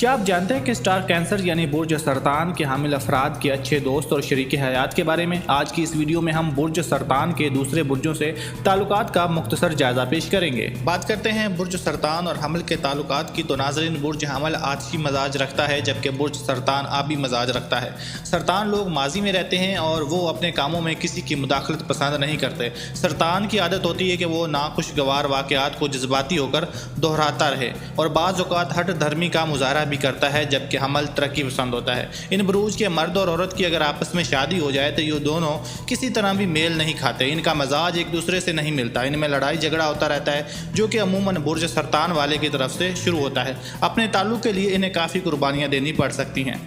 क्या आप जानते हैं कि स्टार कैंसर यानी बुर्ज सरतान के हामिल अफराद के अच्छे दोस्त और शरीक हयात के बारे में? आज की इस वीडियो में हम बुर्ज सरतान के दूसरे बुर्जों से ताल्लुकात का मुख्तसर जायजा पेश करेंगे। बात करते हैं बुर्ज सरतान और हमल के ताल्लुकात की, तो नाज़रीन, बुर्ज हमल आतिशी मजाज रखता है जबकि बुर्ज सरतान आबी मजाज रखता है। सरतान लोग माजी में रहते हैं और वो अपने कामों में किसी की मुदाखलत पसंद नहीं करते। सरतान की आदत होती है कि वो नाखुशगवार वाक़यात को जज्बाती होकर दोहराता रहे और बाज़ औक़ात हट धर्मी का मुजाहरा भी करता है, जबकि हमल तरक्की पसंद होता है। इन बुरूज के मर्द और औरत की अगर आपस में शादी हो जाए तो ये दोनों किसी तरह भी मेल नहीं खाते। इनका मजाज एक दूसरे से नहीं मिलता। इनमें लड़ाई झगड़ा होता रहता है, जो कि अमूमन बुर्ज सरतान वाले की तरफ से शुरू होता है। अपने ताल्लुक़ के लिए इन्हें काफ़ी कुर्बानियाँ देनी पड़ सकती हैं।